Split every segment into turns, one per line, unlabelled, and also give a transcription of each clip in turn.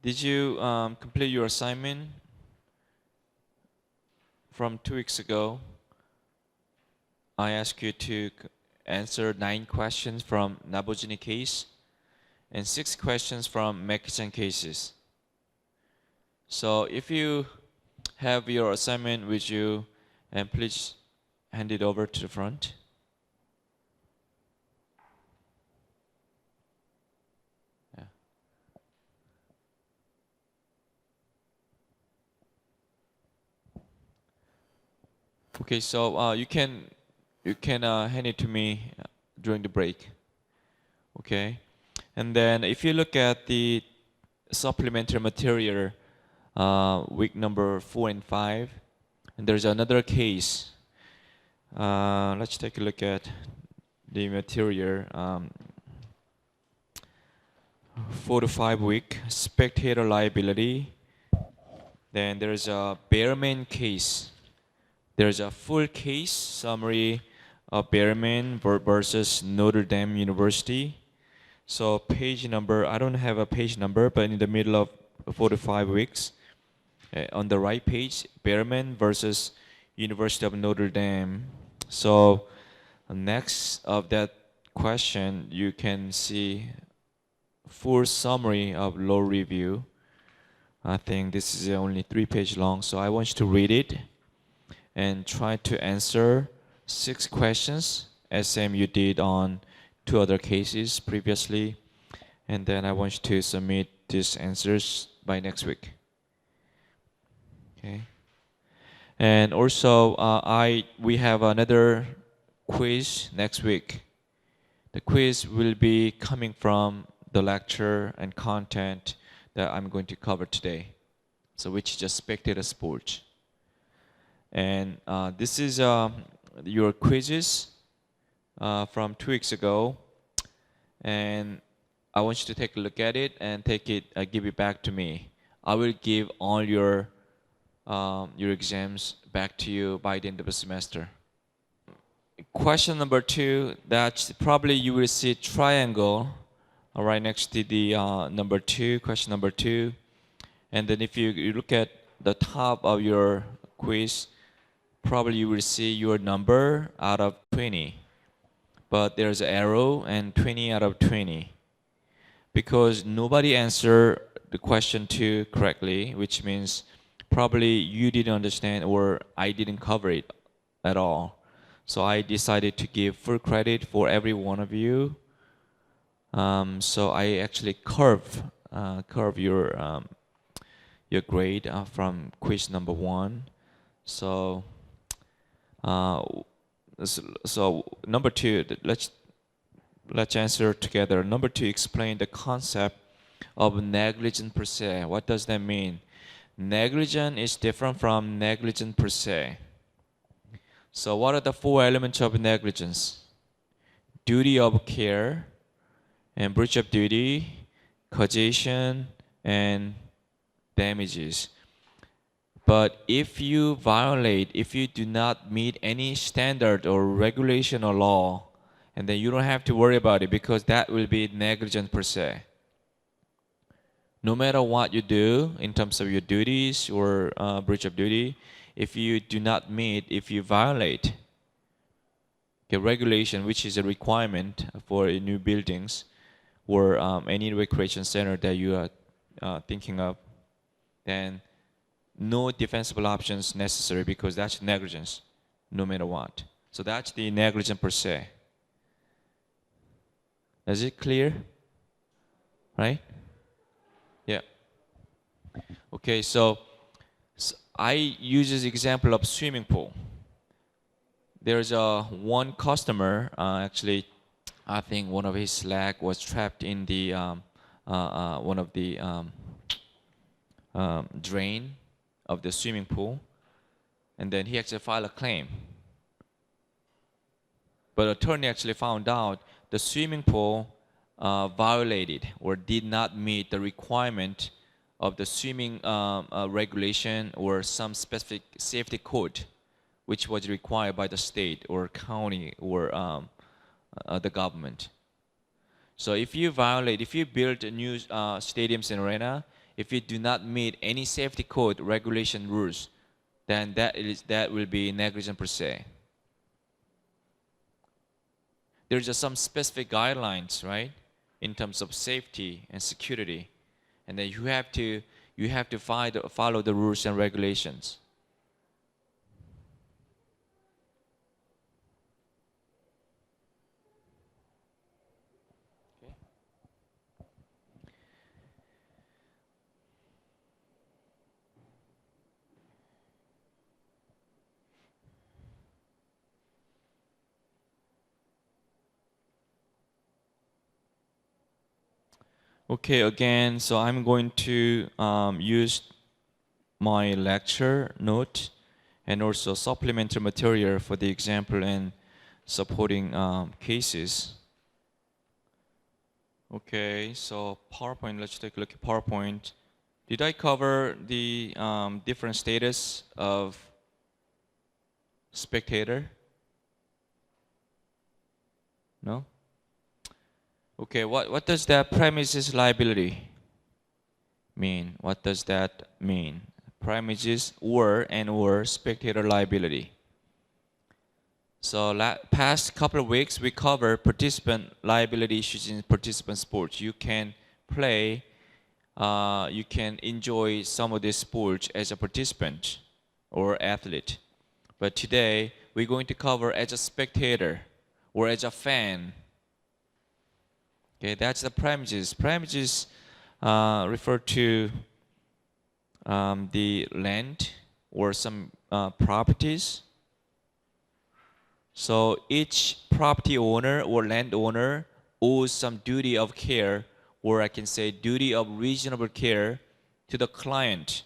Did you complete your assignment from 2 weeks ago? I asked you to answer 9 questions from Nabojini case and 6 questions from Mekichan cases. So if you have your assignment with you, and please hand it over to the front. Yeah. Okay, so you can hand it to me during the break. Okay, and then if you look at the supplementary material, week number 4 and 5, and there's another case. Let's take a look at the material. 4 to 5 week spectator liability. Then there's a Behrman case. There's a full case summary of Behrman versus Notre Dame University. So page number, I don't have a page number, but in the middle of 4 to 5 weeks, on the right page, Behrman versus University of Notre Dame. So next of that question, you can see full summary of law review. I think this is only 3 pages long, so I want you to read it and try to answer 6 questions, as same you did on 2 other cases previously. And then I want you to submit these answers by next week. Okay. And also, we have another quiz next week. The quiz will be coming from the lecture and content that I'm going to cover today. So which is just spectator sports. And this is your quizzes from 2 weeks ago. And I want you to take a look at it and give it back to me. I will give all your exams back to you by the end of the semester. Question number 2, that's probably you will see triangle right next to the number 2, question number 2. And then if you look at the top of your quiz, probably you will see your number out of 20. But there's an arrow and 20 out of 20. Because nobody answered the question 2 correctly, which means probably you didn't understand or I didn't cover it at all. So I decided to give full credit for every one of you. So I actually curve your grade from quiz number 1. So number 2, let's answer together. Number 2, explain the concept of negligence per se. What does that mean? Negligence is different from negligence per se. So what are the 4 elements of negligence? Duty of care, and breach of duty, causation, and damages. But if you do not meet any standard or regulation or law, and then you don't have to worry about it because that will be negligence per se. No matter what you do in terms of your duties or breach of duty, if you do not meet, if you violate the regulation, which is a requirement for new buildings or any recreation center that you are thinking of, then no defensible options necessary because that's negligence, no matter what. So that's the negligence per se. Is it clear? Right? Yeah. Okay, so I use this example of swimming pool. There's one customer, actually, I think one of his leg was trapped in the one of the drain of the swimming pool, and then he actually filed a claim. But attorney actually found out the swimming pool violated or did not meet the requirement of the swimming regulation or some specific safety code, which was required by the state or county or the government. So if you build a new stadiums and arena, if you do not meet any safety code regulation rules, then that will be negligence per se. There's just some specific guidelines, right, in terms of safety and security, and then you have to follow the rules and regulations. Okay, again, so I'm going to use my lecture note and also supplementary material for the example and supporting cases. Okay, so PowerPoint, let's take a look at PowerPoint. Did I cover the different status of spectator? No? Okay, what does that premises liability mean? What does that mean? Premises or spectator liability. So past couple of weeks we covered participant liability issues in participant sports. You can play, you can enjoy some of these sports as a participant or athlete. But today we're going to cover as a spectator or as a fan. Okay, that's the premises. Premises refer to the land or some properties. So each property owner or landowner owes some duty of care, or I can say duty of reasonable care to the client.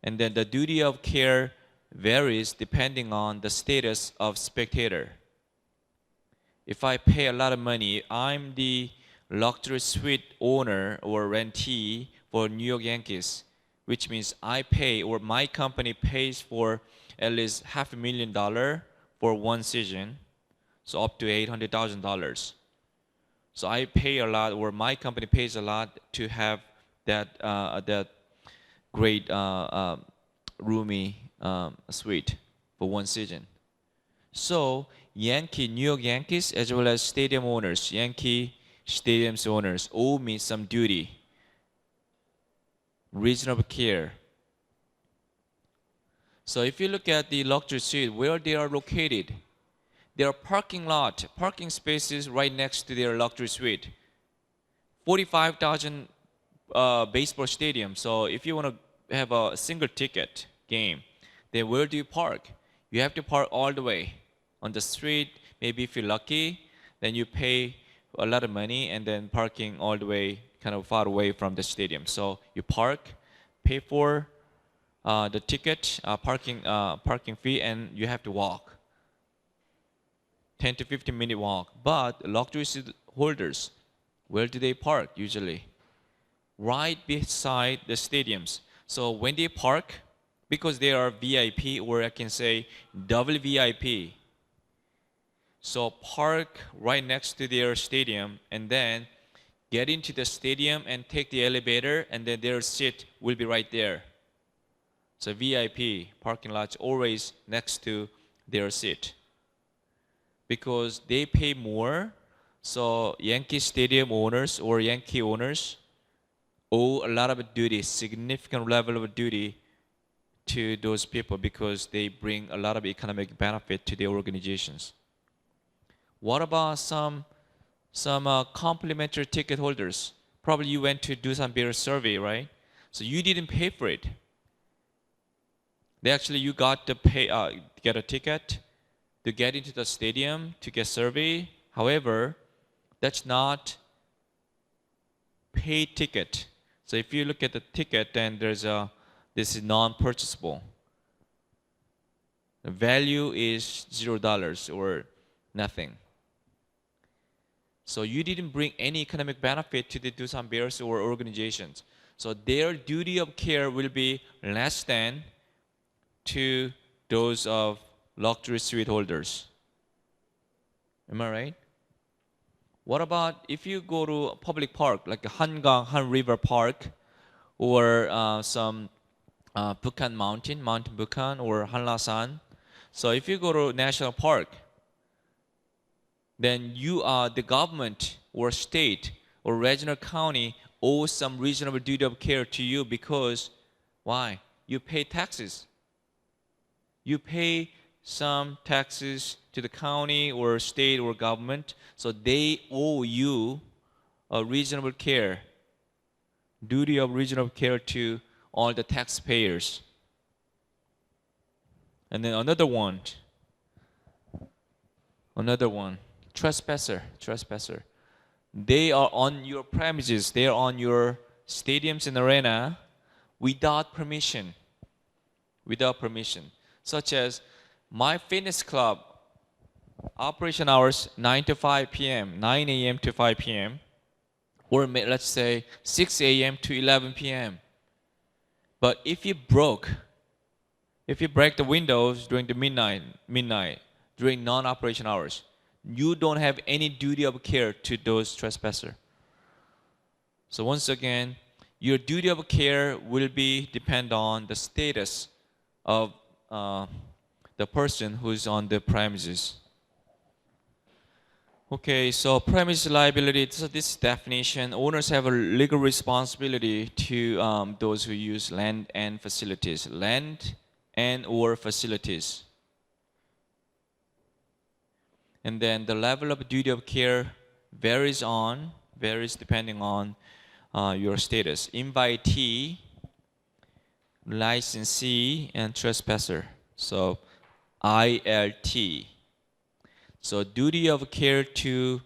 And then the duty of care varies depending on the status of spectator. If I pay a lot of money, I'm the luxury suite owner or rentee for New York Yankees, which means I pay, or my company pays for at least $500,000 for one season, so up to $800,000. So I pay a lot, or my company pays a lot to have that great roomy suite for one season. So New York Yankees, as well as stadium owners, Yankee stadiums owners owe me some duty, reasonable care. So if you look at the luxury suite, where they are located, there are parking spaces right next to their luxury suite. 45,000 baseball stadium. So if you want to have a single ticket game, then where do you park? You have to park all the way on the street. Maybe if you're lucky, then you pay a lot of money and then parking all the way kind of far away from the stadium. So you park, pay for the ticket, parking fee, and you have to walk. 10 to 15-minute walk. But luxury seat holders, where do they park usually? Right beside the stadiums. So when they park, because they are VIP, or I can say double VIP, so park right next to their stadium and then get into the stadium and take the elevator, and then their seat will be right there. So VIP parking lots always next to their seat, because they pay more. So Yankee stadium owners or Yankee owners owe a lot of duty, significant level of duty to those people, because they bring a lot of economic benefit to their organizations. What about some complimentary ticket holders? Probably you went to do some beer survey, right? So you didn't pay for it. You got to pay, get a ticket to get into the stadium to get survey. However, that's not paid ticket. So if you look at the ticket, then this is non-purchasable. The value is $0 or nothing. So you didn't bring any economic benefit to the Doosan Bears or organizations. So their duty of care will be less than to those of luxury suite holders. Am I right? What about if you go to a public park like Han River Park, or some Bukhan Mountain Bukhan or Hanlasan. So if you go to national park, then you are the government or state or regional county owes some reasonable duty of care to you because why? You pay taxes. You pay some taxes to the county or state or government, so they owe you a reasonable care, duty of reasonable care to all the taxpayers. And then another one, trespasser. They are on your premises, they are on your stadiums and arena without permission, such as my fitness club operation hours 9 to 5 p.m., 9 a.m. to 5 p.m., or let's say 6 a.m. to 11 p.m. But if you break the windows during the midnight, during non-operation hours, you don't have any duty of care to those trespassers. So once again, your duty of care will be depend on the status of the person who is on the premises. Okay, so premise liability, so this definition, owners have a legal responsibility to those who use land and facilities, land and or facilities. And then the level of duty of care varies depending on your status. Invitee, licensee, and trespasser. So ILT. So duty of care to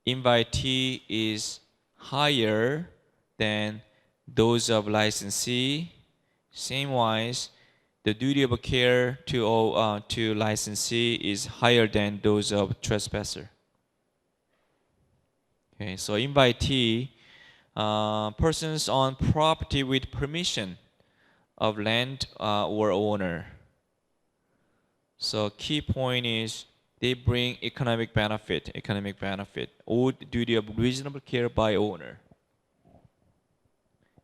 invitee is higher than those of licensee. Same wise, the duty of care to licensee is higher than those of trespasser. Okay, so invitee, persons on property with permission of land or owner. So key point is they bring economic benefit, owed duty of reasonable care by owner.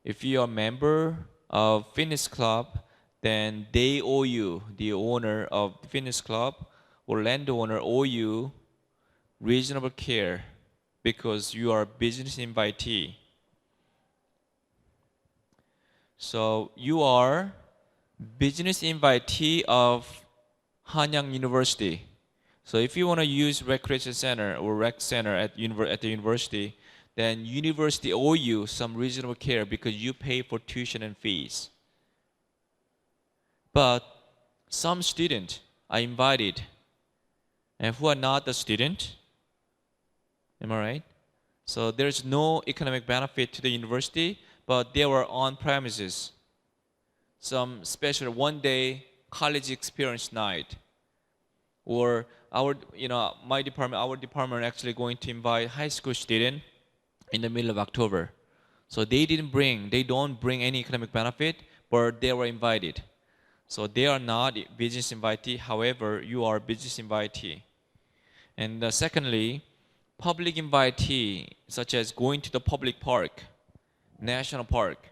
If you are a member of fitness club, then they owe you, the owner of the fitness club or landowner owe you reasonable care because you are a business invitee. So you are business invitee of Hanyang University. So if you want to use recreation center or rec center at the university, then university owe you some reasonable care because you pay for tuition and fees. But some students are invited and who are not the student, am I right? So there's no economic benefit to the university, but they were on premises. Some special one-day college experience night, or our department actually going to invite high school student in the middle of October. So they don't bring any economic benefit, but they were invited. So they are not business invitee. However, you are business invitee. And secondly, public invitee, such as going to the public park, national park,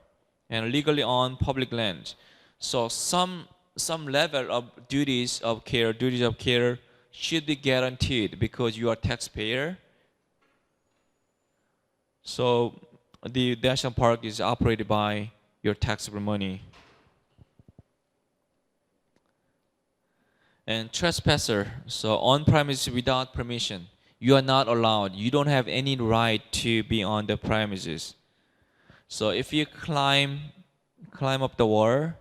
and legally on public land. So some level of duties of care should be guaranteed because you are taxpayer. So the national park is operated by your taxable money. And trespasser, so on premises without permission, you are not allowed. You don't have any right to be on the premises. So if you climb up the wall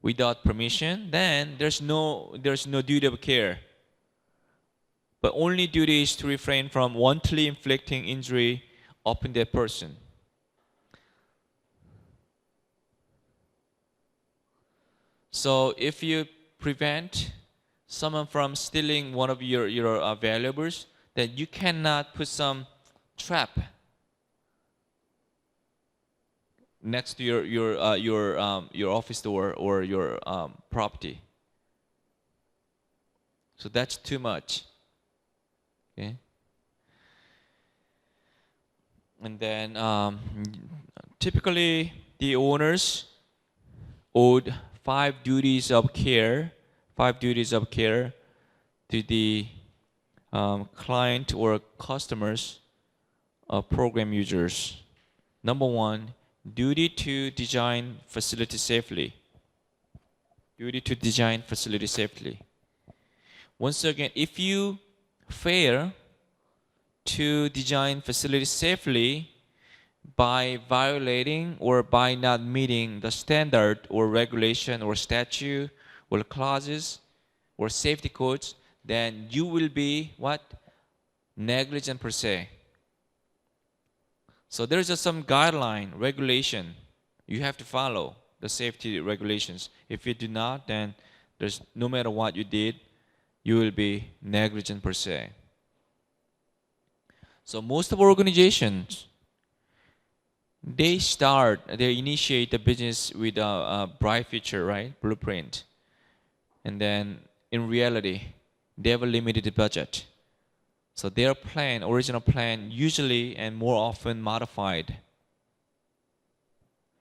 without permission, then there's no duty of care. But only duty is to refrain from wantonly inflicting injury upon that person. So if you prevent someone from stealing one of your valuables, then you cannot put some trap next to your office door or your property. So that's too much. Okay. And then typically the owners owed 5 duties of care to the client or customers of program users. Number 1, duty to design facility safely. Duty to design facility safely. Once again, if you fail to design facilities safely by violating or by not meeting the standard or regulation or statute or clauses or safety codes, then you will be what? Negligent per se. So there's just some guideline, regulation. You have to follow the safety regulations. If you do not, then there's no matter what you did, you will be negligent per se. So most of our organizations, they initiate the business with a bright future, right? Blueprint. And then in reality, they have a limited budget. So their plan, original plan, usually and more often modified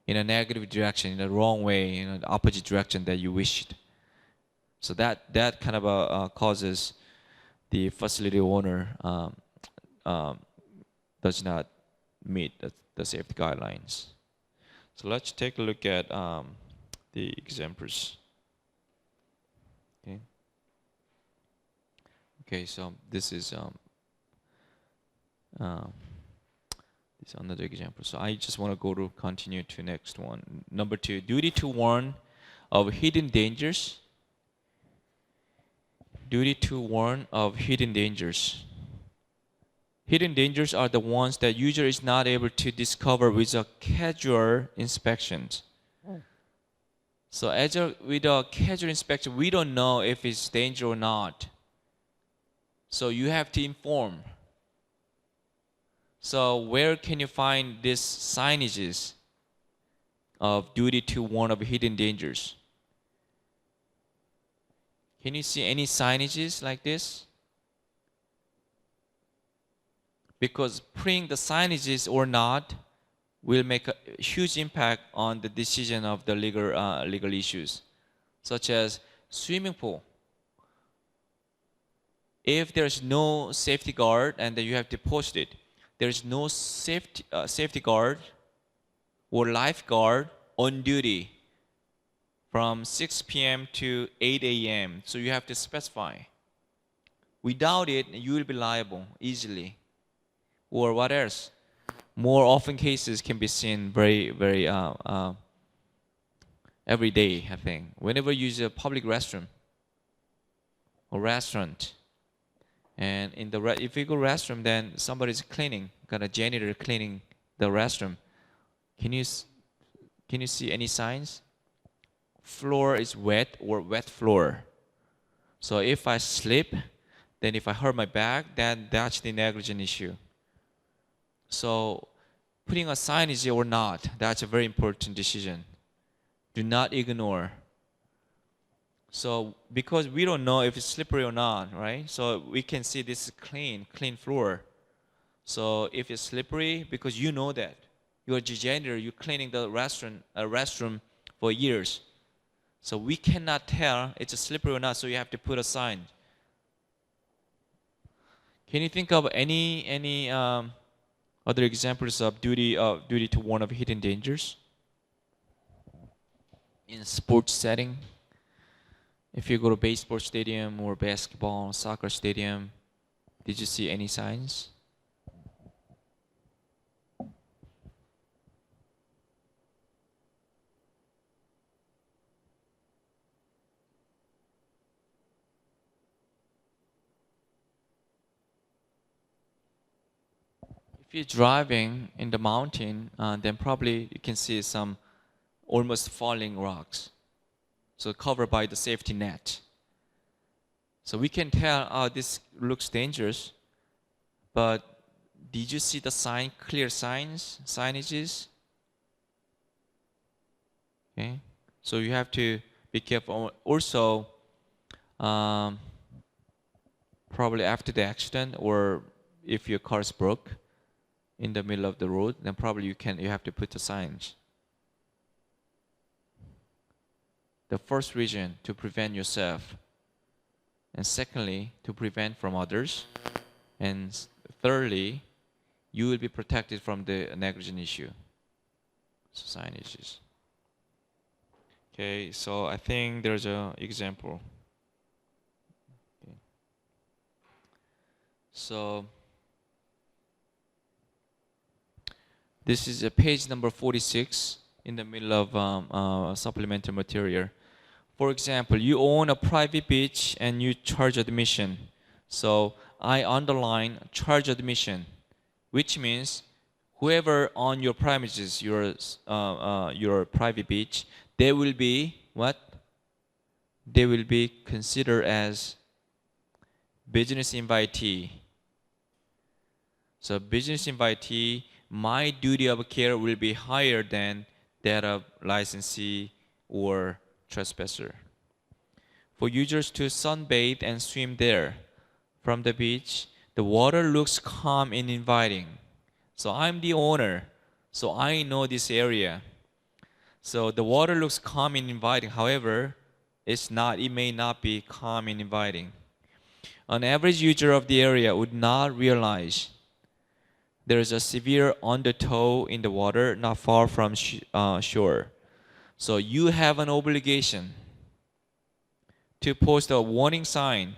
in a negative direction, in the wrong way, in the opposite direction that you wished. So that kind of causes the facility owner does not meet the safety guidelines. So let's take a look at the examples. Okay, so this is another example. So I just want to continue to next one. Number 2, duty to warn of hidden dangers. Duty to warn of hidden dangers. Hidden dangers are the ones that user is not able to discover with a casual inspection. So with a casual inspection, we don't know if it's danger or not. So you have to inform. So where can you find these signages of duty to warn of hidden dangers? Can you see any signages like this? Because putting the signages or not will make a huge impact on the decision of the legal issues, such as swimming pool. If there's no safety guard, and then you have to post it, there's no safety guard or lifeguard on duty from 6 p.m. to 8 a.m. So you have to specify. Without it, you will be liable easily. Or what else? More often cases can be seen very every day, I think. Whenever you use a public restroom or restaurant, and if you go restroom, then somebody's cleaning, got a janitor cleaning the restroom. Can you see any signs? Floor is wet or wet floor. So if I slip, then if I hurt my back, then that's the negligent issue. So putting a signage or not, that's a very important decision. Do not ignore. So because we don't know if it's slippery or not, right? So we can see this is clean floor. So if it's slippery, because you know that you're a janitor, you're cleaning the restroom for years. So we cannot tell it's a slippery or not. So you have to put a sign. Can you think of any other examples of duty to warn of hidden dangers in sports setting? If you go to baseball stadium or basketball, soccer stadium, did you see any signs? If you're driving in the mountain, then probably you can see some almost falling rocks. So covered by the safety net. So we can tell, this looks dangerous, but did you see the clear signages? Okay, so you have to be careful. Also, probably after the accident, or if your car's broke in the middle of the road, then probably you have to put the signs. The first reason to prevent yourself, and secondly to prevent from others, and thirdly you will be protected from the negligent issue. So signages. Okay, so I think there's an example. Okay. So this is a page number 46 in the middle of supplementary material. For example, you own a private beach and you charge admission. So I underline charge admission, which means whoever on your premises, your private beach, they will be what? They will be considered as business invitee. So business invitee, my duty of care will be higher than that of licensee or trespasser. For users to sunbathe and swim there from the beach, the water looks calm and inviting. So I'm the owner, so I know this area. So the water looks calm and inviting. However, it may not be calm and inviting. An average user of the area would not realize there is a severe undertow in the water not far from shore. So you have an obligation to post a warning sign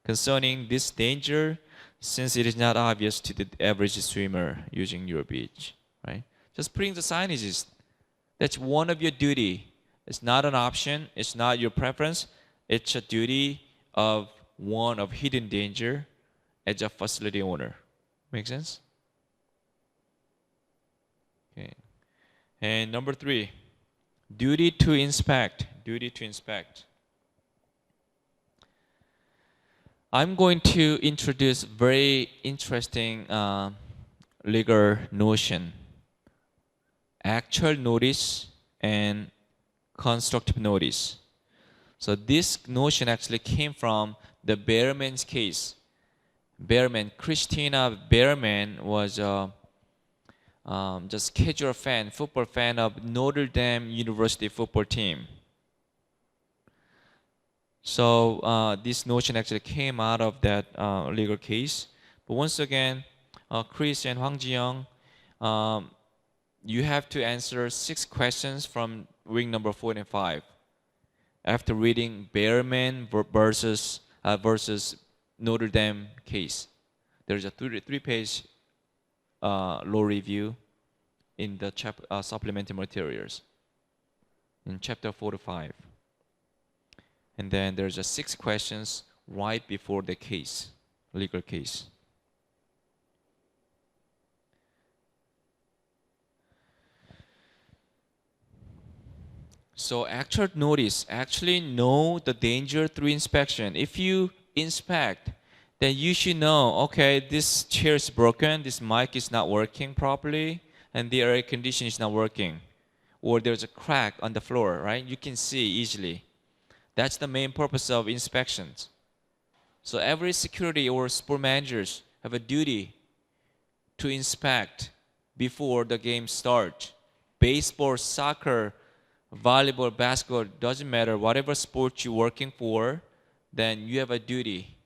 concerning this danger, since it is not obvious to the average swimmer using your beach, right? Just putting the signages, that's one of your duty. It's not an option, it's not your preference, it's a duty of one of hidden danger as a facility owner. Make sense? Okay. And number 3, duty to inspect. Duty to inspect. I'm going to introduce very interesting legal notion: actual notice and constructive notice. So this notion actually came from the Behrman's case. Christina Behrman was just casual fan, football fan of Notre Dame University football team. So this notion actually came out of that legal case. But once again, Chris and Hwang Ji-young, you have to answer 6 questions from week number 4 and 5 after reading Behrman versus Notre Dame case. There's a 3-page law review in the supplementary materials in chapter 4 to 5. And then there's a 6 questions right before the case, legal case. So actual notice, actually know the danger through inspection. If you inspect, then you should know, okay, this chair is broken, this mic is not working properly, and the air conditioner is not working, or there's a crack on the floor, right? You can see easily. That's the main purpose of inspections. So every security or sport managers have a duty to inspect before the game starts. Baseball, soccer, volleyball, basketball, doesn't matter, whatever sport you're working for, then you have a duty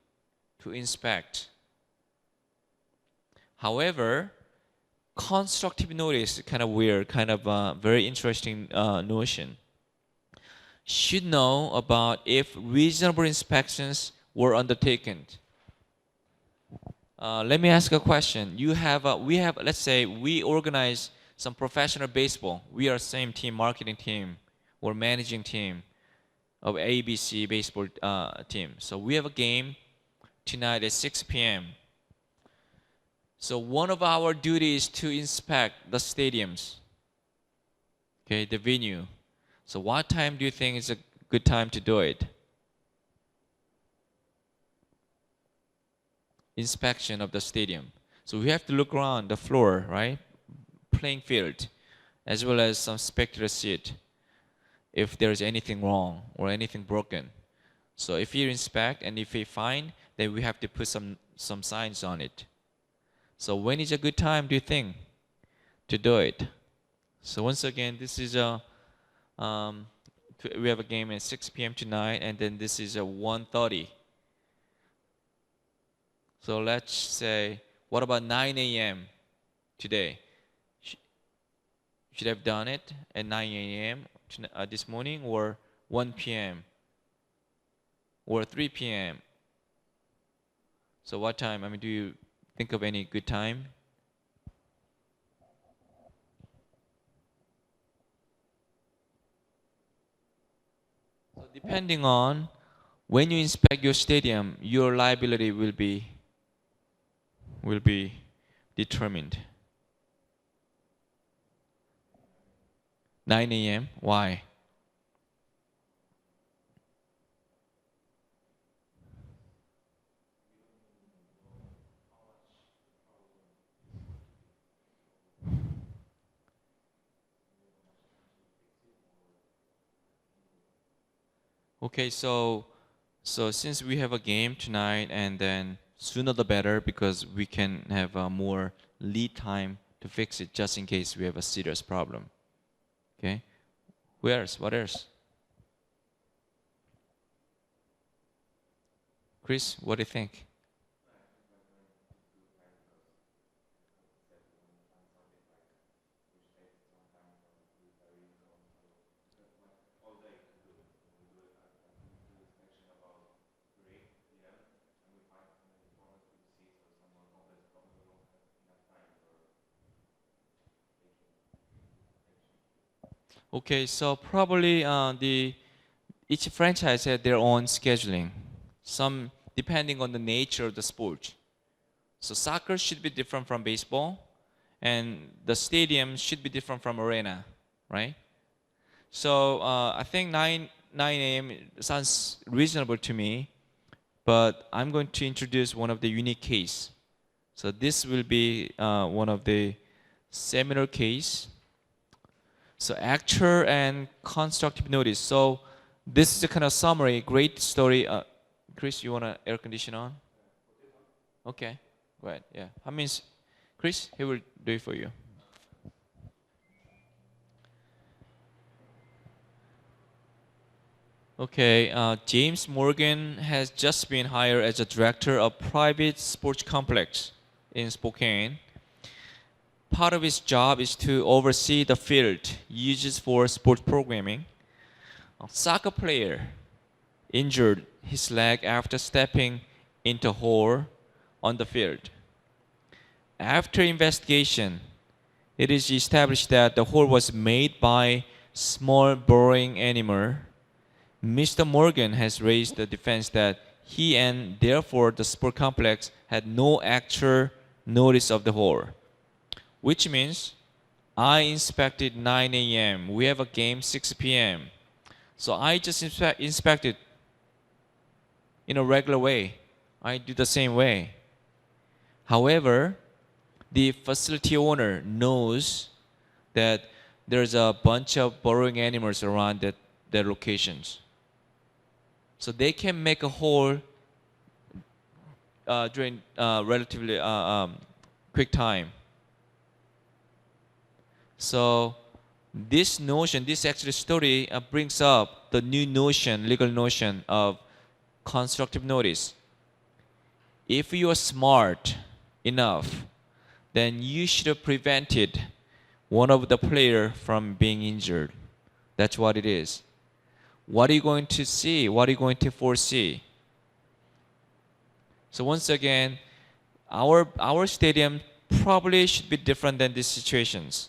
to inspect. However, constructive notice is kind of weird, kind of very interesting notion. Should know about if reasonable inspections were undertaken. Let me ask a question. Let's say we organize some professional baseball. We are same team, marketing team or managing team of ABC baseball team. So we have a game tonight at 6 p.m. So one of our duties is to inspect the stadiums, okay, the venue. So what time do you think is a good time to do it? Inspection of the stadium. So we have to look around the floor, right? Playing field, as well as some spectator seat, if there's anything wrong or anything broken. So if you inspect and if you find, then we have to put some signs on it. So when is a good time, do you think, to do it? So once again, this is a We have a game at 6 p.m. tonight, and then this is a 1:30. So let's say, what about 9 a.m. today? Should have done it at 9 a.m. This morning, or 1 p.m. or 3 p.m. So what time? I mean, do you think of any good time? So depending on when you inspect your stadium, your liability will be determined. 9 a.m. Why? Okay, so since we have a game tonight, and then sooner the better, because we can have more lead time to fix it, just in case we have a serious problem. Okay, who else? What else? Chris, what do you think? Okay, so probably each franchise had their own scheduling. Some depending on the nature of the sport. So soccer should be different from baseball, and the stadium should be different from arena, right? So I think 9 a.m. sounds reasonable to me, but I'm going to introduce one of the unique case. So this will be one of the seminar case. So actual and constructive notice. So this is a kind of summary, great story. Chris, you want to air condition on? Okay, go ahead. Yeah, I mean, Chris, he will do it for you. Okay, James Morgan has just been hired as a director of private sports complex in Spokane. Part of his job is to oversee the field used for sports programming. A soccer player injured his leg after stepping into a hole on the field. After investigation, it is established that the hole was made by small burrowing animal. Mr. Morgan has raised the defense that he and therefore the sport complex had no actual notice of the hole, which means I inspected 9 a.m. We have a game 6 p.m. So I just inspected in a regular way. I do the same way. However, the facility owner knows that there's a bunch of burrowing animals around their locations. So they can make a hole during relatively quick time. So this notion, this actually story brings up the new notion, legal notion of constructive notice. If you are smart enough, then you should have prevented one of the player from being injured. That's what it is. What are you going to see? What are you going to foresee? So once again, our stadium probably should be different than these situations.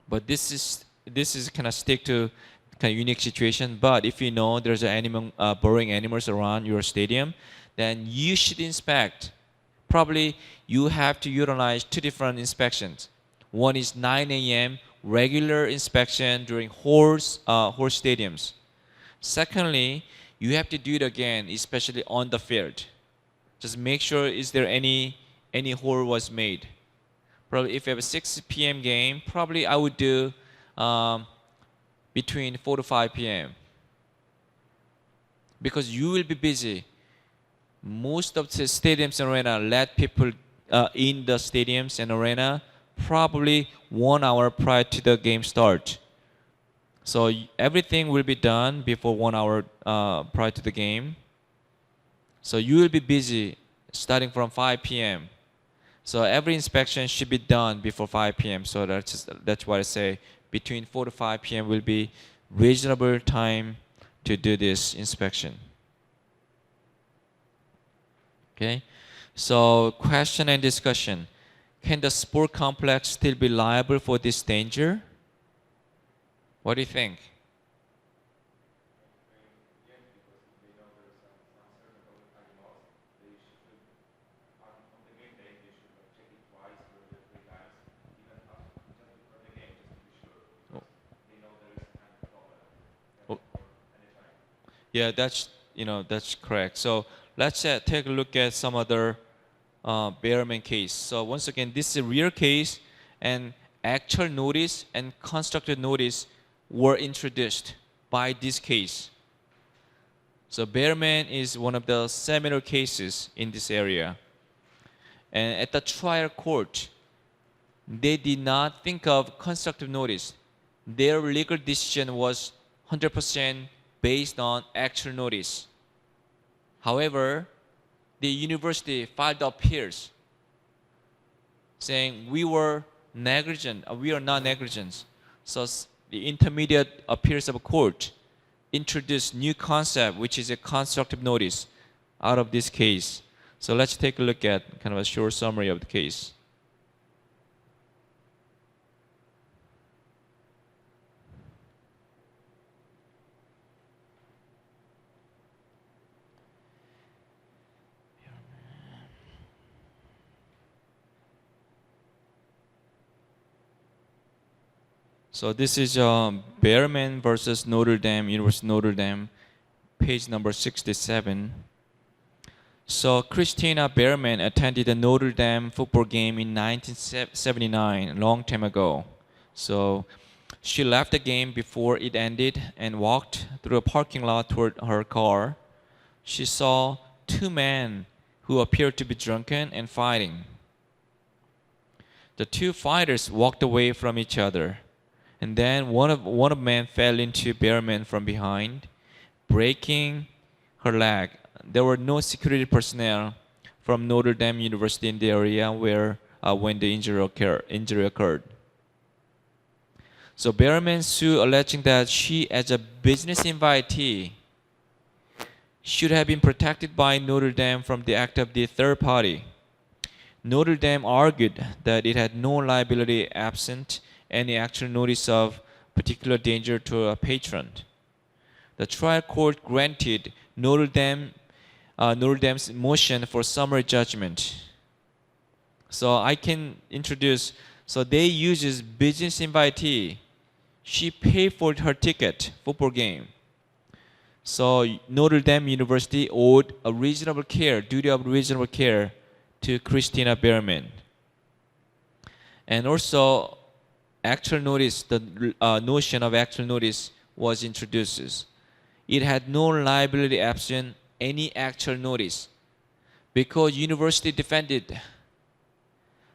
But this is kind of stick to kind of unique situation. But if you know there's an burrowing animals around your stadium, then you should inspect. Probably you have to utilize two different inspections. One is 9 a.m. regular inspection during horse stadiums. Secondly, you have to do it again, especially on the field. Just make sure is there any hole was made. Probably if you have a 6 p.m. game, probably I would do between 4 to 5 p.m. because you will be busy. Most of the stadiums and arena let people in the stadiums and arena probably 1 hour prior to the game start. So everything will be done before 1 hour prior to the game. So you will be busy starting from 5 p.m. So every inspection should be done before 5 p.m. So that's why I say between 4 to 5 p.m. will be reasonable time to do this inspection. Okay. So question and discussion. Can the sport complex still be liable for this danger? What do you think? Oh, yeah, that's correct. So let's take a look at some other Bearman case. So once again, this is a real case, and actual notice and constructed notice were introduced by this case. So Bearman is one of the seminal cases in this area. And at the trial court, they did not think of constructive notice. Their legal decision was 100% based on actual notice. However, the university filed appeals saying we are not negligent. So the intermediate appeals of court introduced new concept, which is a constructive notice out of this case. So let's take a look at kind of a short summary of the case. So this is Bearman versus Notre Dame, University of Notre Dame, page number 67. So Christina Bearman attended the Notre Dame football game in 1979, a long time ago. So she left the game before it ended and walked through a parking lot toward her car. She saw two men who appeared to be drunken and fighting. The two fighters walked away from each other. And then one of men fell into Bearman from behind, breaking her leg. There were no security personnel from Notre Dame University in the area where when the injury occurred. So Bearman sued, alleging that she, as a business invitee, should have been protected by Notre Dame from the act of the third party. Notre Dame argued that it had no liability absent any actual notice of particular danger to a patron. The trial court granted Notre Dame's motion for summary judgment. So I can introduce, so they uses business invitee. She paid for her ticket, football game. So Notre Dame University owed a duty of reasonable care to Christina Bearman. And also, actual notice, the notion of actual notice was introduced. It had no liability absent any actual notice because university defended.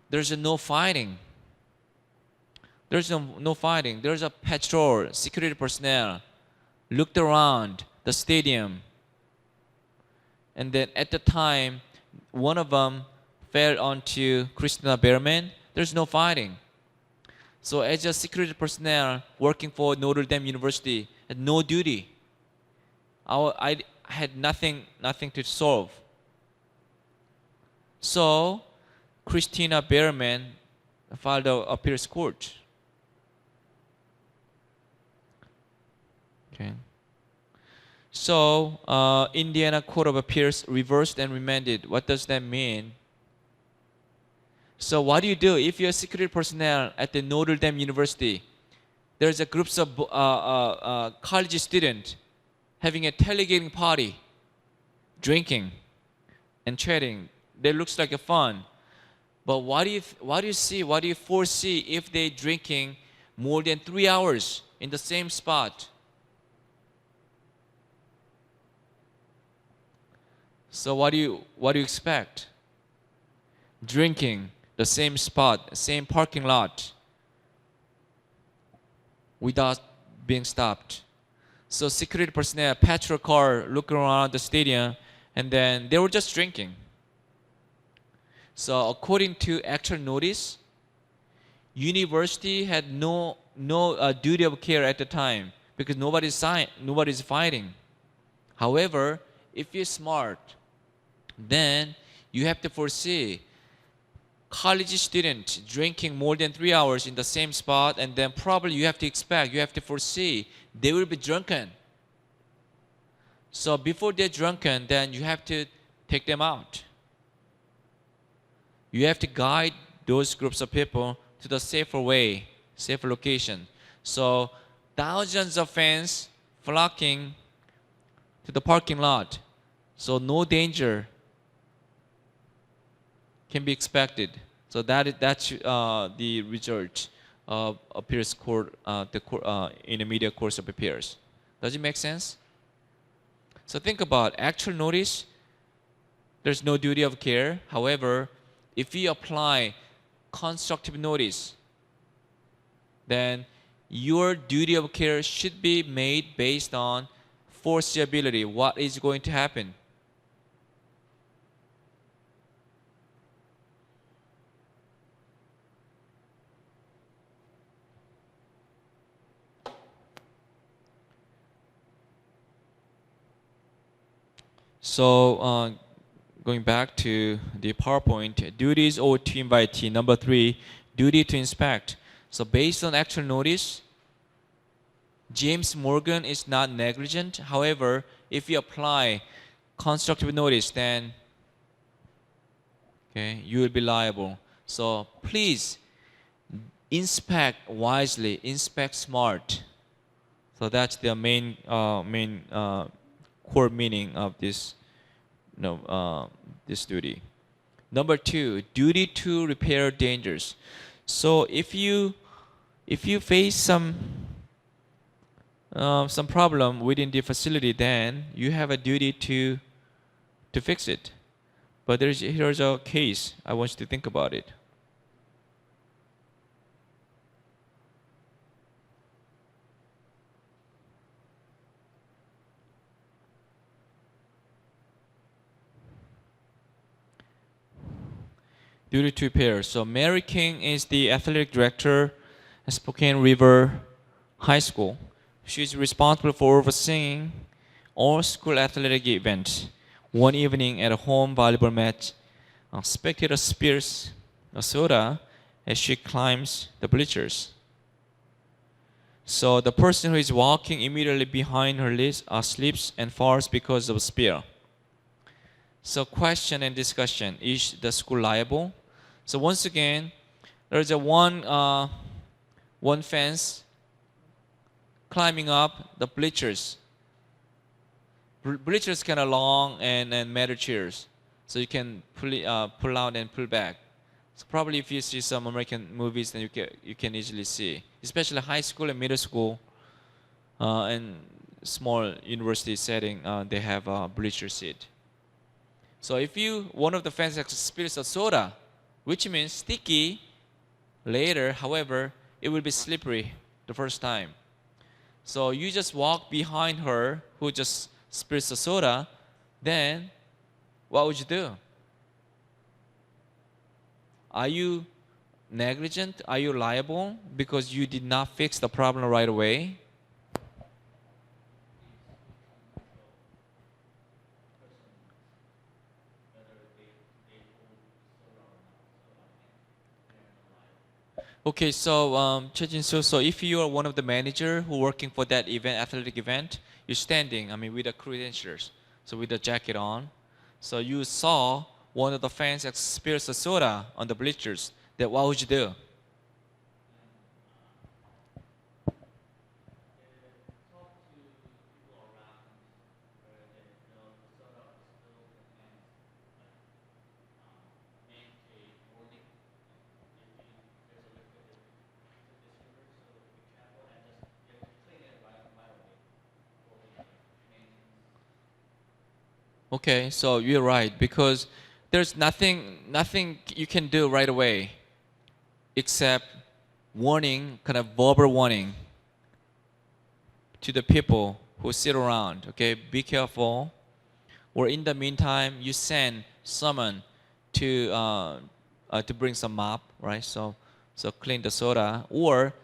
There's no fighting. There's no fighting. There's a patrol, security personnel looked around the stadium. And then at the time, one of them fell onto Christina Bearman. There's no fighting. So as a security personnel working for Notre Dame University, had no duty. I had nothing to solve. So Christina Bearman filed an appeals court. Okay. So Indiana Court of Appeals reversed and remanded. What does that mean? So what do you do if you're a security personnel at the Notre Dame University? There's a group of college students having a tailgating party, drinking and chatting. That looks like a fun. But what do you foresee if they drinking more than 3 hours in the same spot? So what do you expect? Drinking the same spot, same parking lot, without being stopped. So security personnel, patrol car looking around the stadium, and then they were just drinking. So according to actual notice, university had no duty of care at the time because nobody's fighting. However, if you're smart, then you have to foresee college students drinking more than 3 hours in the same spot, and then probably you have to foresee they will be drunken. So before they're drunken, then you have to take them out. You have to guide those groups of people to the safer way, safer location. So thousands of fans flocking to the parking lot. So no danger can be expected. So that's the result of appears court, in a media course of appears. Does it make sense? So think about actual notice. There's no duty of care. However, if we apply constructive notice, then your duty of care should be made based on foreseeability. What is going to happen? So going back to the PowerPoint, duties or to invitee. Number 3, duty to inspect. So based on actual notice, James Morgan is not negligent. However, if you apply constructive notice, then you will be liable. So please inspect wisely, inspect smart. So that's the main core meaning of this, this duty. Number 2, duty to repair dangers. So if you face some problem within the facility, then you have a duty to fix it. But here's a case. I want you to think about it. Duty to repair. So Mary King is the athletic director at Spokane River High School. She's responsible for overseeing all school athletic events. One evening at a home volleyball match, a spectator spills a soda as she climbs the bleachers. So the person who is walking immediately behind her slips and falls because of a spill. So question and discussion: is the school liable? So once again, there's a one fence climbing up the bleachers. Bleachers kind of long and metal chairs, so you can pull out and pull back. So probably if you see some American movies, then you can easily see, especially high school and middle school, and small university setting, they have a bleacher seat. So if one of the fans spills a soda, which means sticky later, however, it will be slippery the first time. So you just walk behind her who just spills the soda, then what would you do? Are you negligent? Are you liable because you did not fix the problem right away? Okay, so Chejin-soo, so if you are one of the manager who working for that event, athletic event, you're standing, with the credentials, so with the jacket on. So you saw one of the fans spills the soda on the bleachers. Then what would you do? Okay, so you're right, because there's nothing you can do right away except warning, kind of verbal warning. to the people who sit around. Okay, be careful. Or in the meantime, you send someone to bring some mop, right? So clean the soda. Or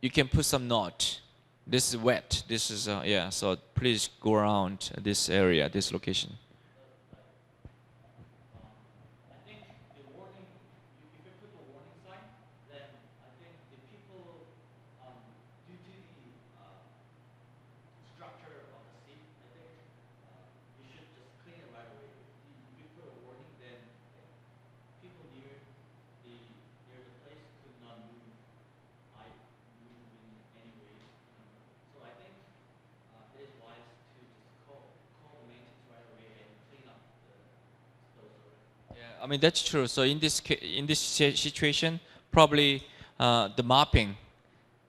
you can put some note. This is wet. This is yeah. So please go around this area, this location. I mean that's true. So in this situation, probably the mopping,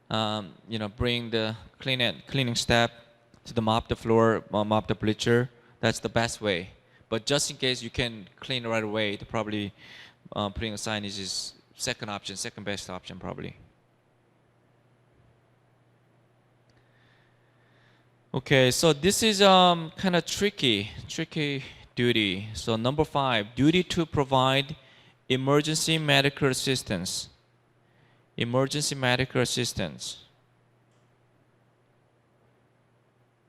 bring the cleaning staff to the mop the floor, mop the bleacher. That's the best way. But just in case you can clean right away, probably putting a signage is second option, second best option probably. Okay, so this is kind of tricky duty. So number 5, duty to provide emergency medical assistance. Emergency medical assistance.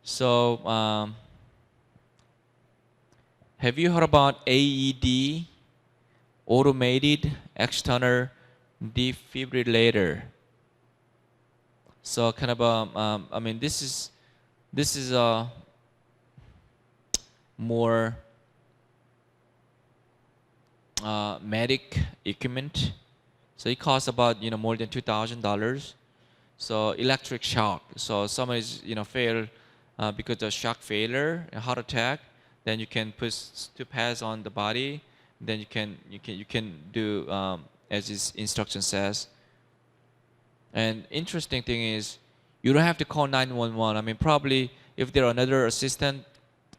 So have you heard about AED, automated external defibrillator? So kind of I mean this is more medic equipment. So it costs about more than $2,000. So electric shock. So someone is fail because of shock failure, a heart attack. Then you can put 2 pads on the body. Then you can do as this instruction says. And interesting thing is, you don't have to call 911. I mean, probably if there are another assistant,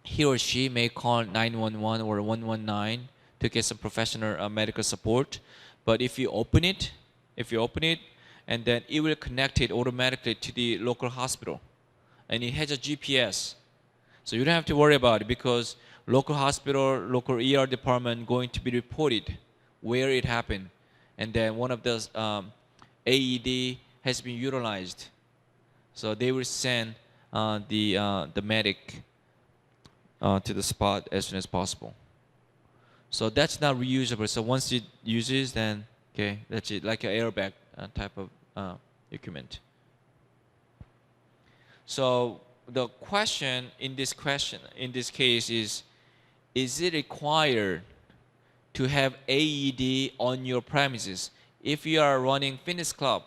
he or she may call 911 or 119 to get some professional medical support. But if you open it, and then it will connect it automatically to the local hospital, and it has a GPS, so you don't have to worry about it because local hospital, local ER department going to be reported where it happened, and then one of those AED has been utilized. So they will send the medic to the spot as soon as possible. So that's not reusable. So once it uses, then okay, that's it, like an airbag type of equipment. So the question in this case is it required to have AED on your premises? If you are running fitness club,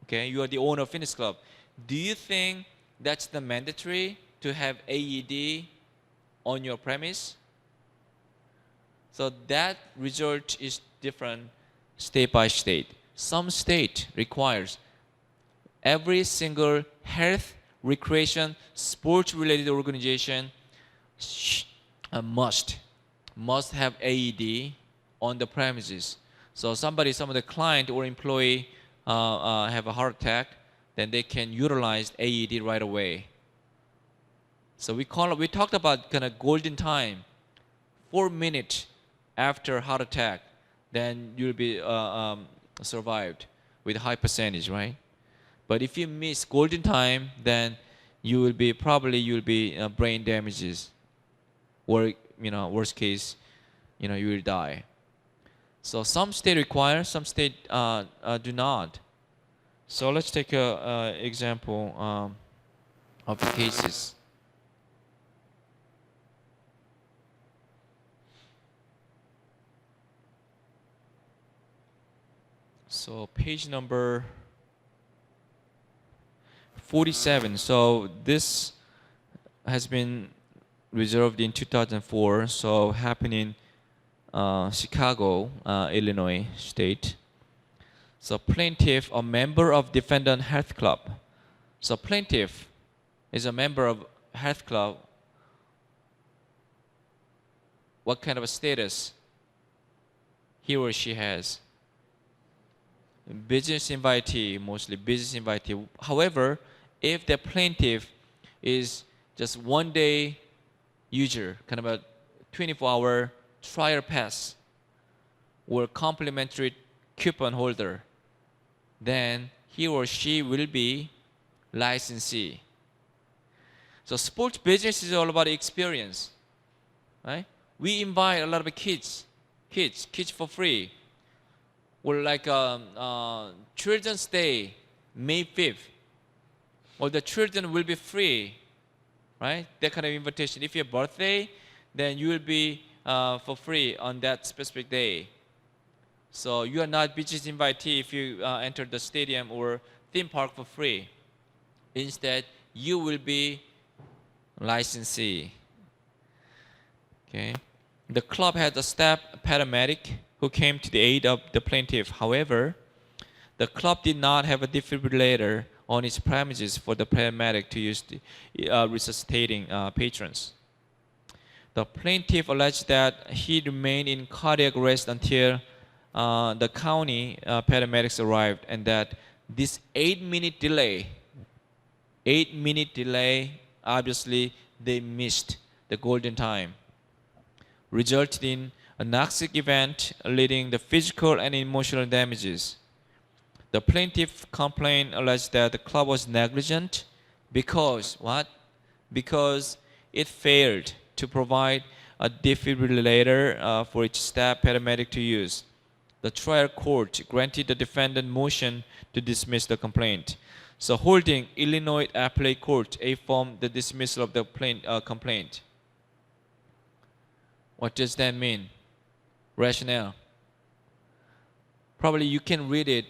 okay, you are the owner of fitness club, do you think that's the mandatory to have AED on your premise? So that result is different state by state. Some state requires every single health, recreation, sports related organization must have AED on the premises. So some of the client or employee have a heart attack, then they can utilize AED right away. So we talked about kind of golden time, 4 minutes after heart attack, then you'll be survived with high percentage, right? But if you miss golden time, then you'll be brain damages, or worst case, you will die. So some state require, some state do not. So let's take a example of the cases. So page number 47. So this has been reserved in 2004. So happening in Chicago, Illinois state. So plaintiff, a member of defendant health club. So plaintiff is a member of health club. What kind of a status he or she has? business invitee, mostly business invitee. However, if the plaintiff is just one day user, kind of a 24-hour trial pass or complimentary coupon holder, then he or she will be licensee. So sports business is all about experience, right? We invite a lot of kids for free. Or like Children's Day, May 5th, or the children will be free, right? That kind of invitation. If your birthday, then you will be for free on that specific day. So you are not business invitee if you enter the stadium or theme park for free. Instead, you will be licensee. Okay. The club had a staff paramedic who came to the aid of the plaintiff. However, the club did not have a defibrillator on its premises for the paramedic to use resuscitating patrons. The plaintiff alleged that he remained in cardiac arrest until the county paramedics arrived, and that this 8-minute delay, obviously they missed the golden time, resulted in a toxic event leading to physical and emotional damages. The plaintiff complaint alleged that the club was negligent because what? Because it failed to provide a defibrillator for its staff paramedic to use. The trial court granted the defendant motion to dismiss the complaint. So holding Illinois Appellate Court affirmed the dismissal of the complaint. What does that mean? Rationale. Probably you can read it,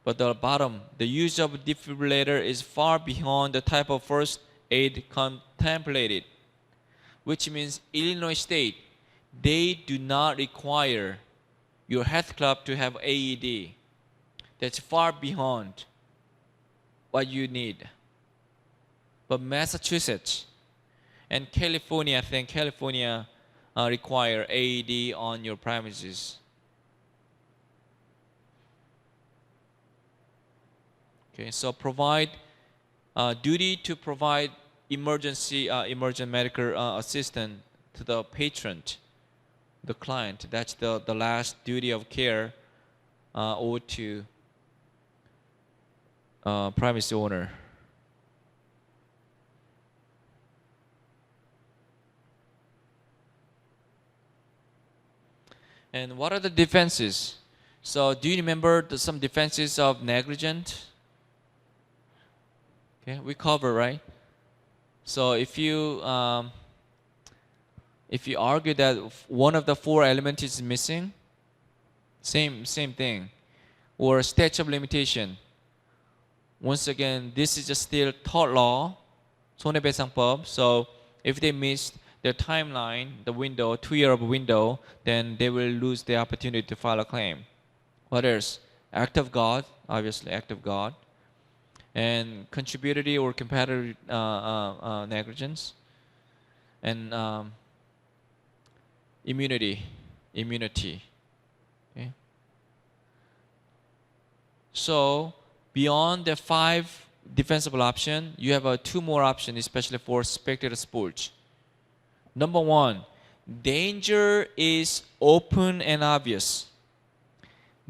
but the bottom, the use of a defibrillator is far beyond the type of first aid contemplated, which means Illinois State, they do not require your health club to have AED. That's far beyond what you need. But Massachusetts and California, I think California require AED on your premises. Okay, so provide duty to provide emergent medical assistance to the patron, the client. That's the last duty of care owed to premise owner. And what are the defenses? So do you remember some defenses of negligent? Okay, we cover, right? So if you argue that one of the 4 elements is missing, same thing. Or statute of limitation. Once again, this is just still tort law, 손해배상법. So if they missed their timeline, the window, 2-year of window, then they will lose the opportunity to file a claim. What else? Act of God, obviously act of God. And contributory or competitive negligence. And immunity. Okay. So beyond the 5 defensible options, you have 2 more options, especially for spectator sports. Number 1, danger is open and obvious.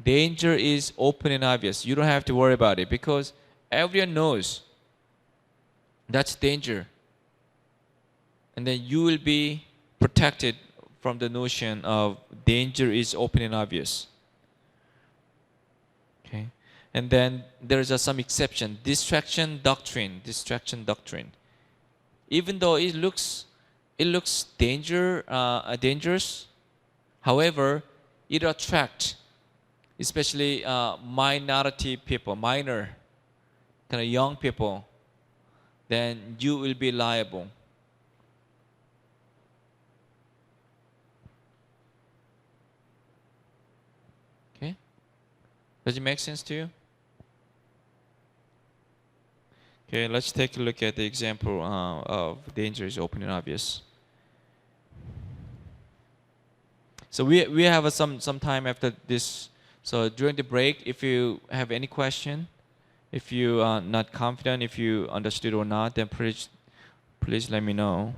Danger is open and obvious. You don't have to worry about it because everyone knows that's danger. And then you will be protected from the notion of danger is open and obvious. Okay. And then there's some exception, distraction doctrine. Even though it looks dangerous, however, it attracts especially minority people, minor, kind of young people, then you will be liable. Okay? Does it make sense to you? Okay, let's take a look at the example of danger is open and obvious. So we have some time after this So during the break, if you have any question, if you are not confident, if you understood or not, then please let me know.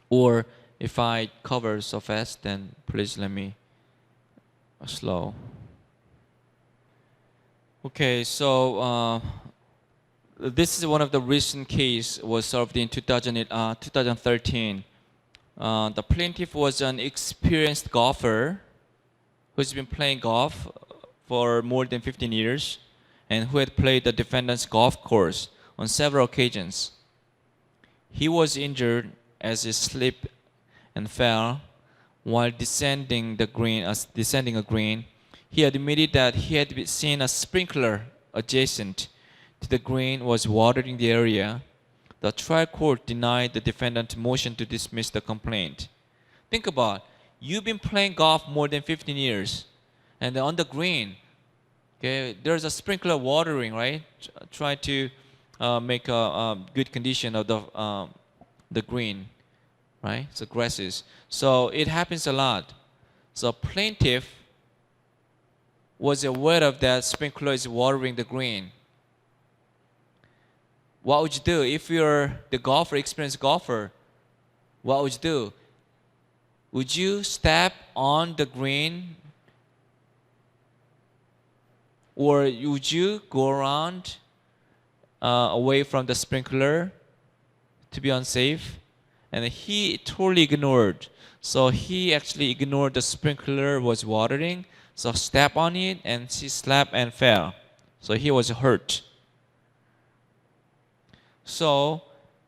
Or if I cover so fast, then please let me slow. Okay, so this is one of the recent case was solved in 2013. The plaintiff was an experienced golfer who's been playing golf for more than 15 years and who had played the defendant's golf course on several occasions. He was injured as he slipped and fell while descending a green. He admitted that he had seen a sprinkler adjacent to the green was watering the area. The trial court denied the defendant's motion to dismiss the complaint. Think about, you've been playing golf more than 15 years, and on the green, okay, there's a sprinkler watering, right? Try to make a good condition of the green, right? So grasses. So it happens a lot. So plaintiff was aware of that sprinkler is watering the green. What would you do if you're the golfer, experienced golfer? What would you do? Would you step on the green, or would you go around away from the sprinkler to be unsafe? And he totally ignored. So he actually ignored the sprinkler was watering. So step on it and he slapped and fell. So he was hurt. So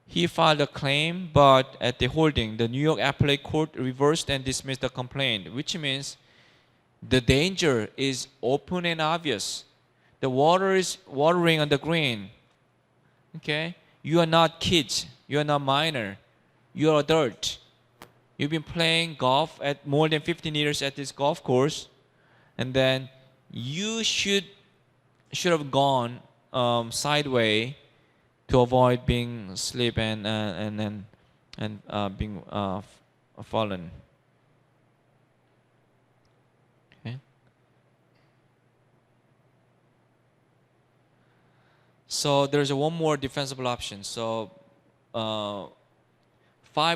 he filed a claim, but at the holding, the New York Appellate Court reversed and dismissed the complaint, which means the danger is open and obvious. The water is watering on the green. Okay? You are not kids. You are not minor. You are adult. You've been playing golf at more than 15 years at this golf course, and then you should have gone sideways to avoid being slip and being fallen. Okay. So there's one more defensible option. So 5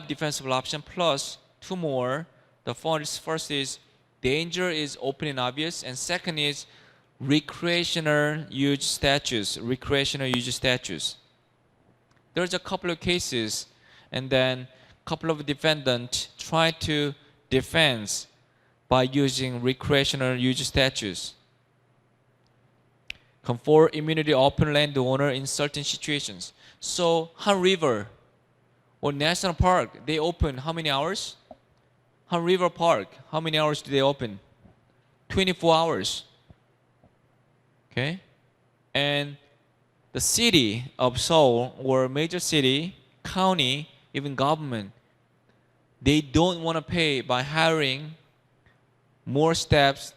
defensible options plus 2 more. The first is danger is open and obvious, and second is recreational use statutes. Recreational use statutes. There's a couple of cases, and then a couple of defendants try to defend by using recreational use statutes. Confer immunity open landowner in certain situations. So Han River or National Park, they open how many hours? Han River Park, how many hours do they open? 24 hours. Okay? And the city of Seoul or major city, county, even government, they don't want to pay by hiring more staffs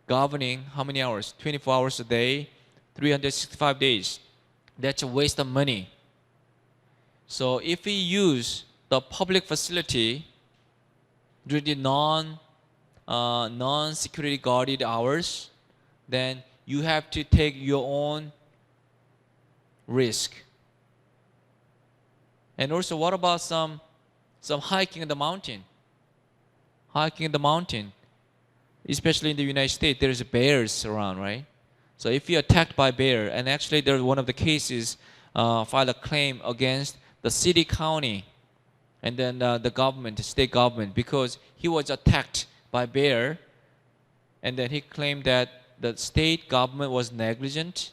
governing how many hours? 24 hours a day, 365 days. That's a waste of money. So if we use the public facility during the non-security guarded hours, then you have to take your own risk. And also, what about some hiking in the mountain? Hiking in the mountain, especially in the United States, there's bears around, right? So if you're attacked by bear, and actually there's one of the cases filed a claim against the city, county, and then the government, the state government, because he was attacked by bear, and then he claimed that the state government was negligent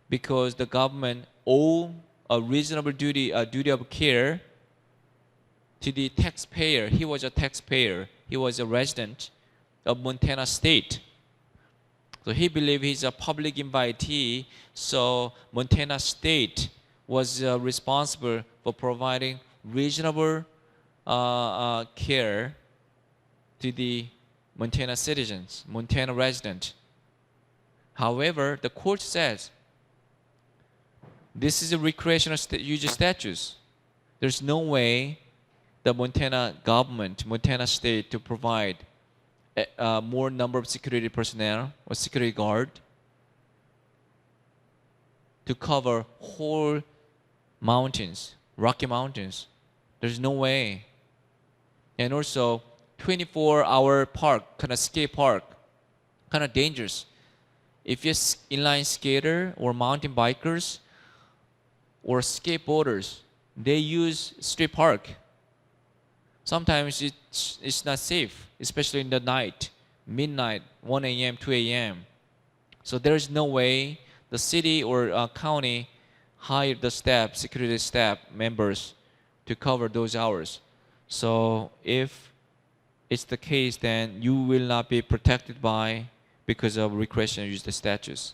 because the government owed a reasonable duty of care to the taxpayer. He was a taxpayer. He was a resident of Montana State. So he believed he's a public invitee, so Montana State was responsible for providing reasonable care to the Montana citizens, Montana residents. However, the court says this is a recreational use statute. There's no way the Montana government, Montana State, to provide more number of security personnel or security guard to cover whole mountains, Rocky Mountains. There's no way. And also 24-hour park, kind of skate park, kind of dangerous. If you're inline skater or mountain bikers or skateboarders, they use street park. Sometimes it's not safe, especially in the night, midnight, 1 a.m., 2 a.m. So there's no way the city or county hire the staff, security staff members to cover those hours. So if it's the case, then you will not be protected by because of recreational use the statues.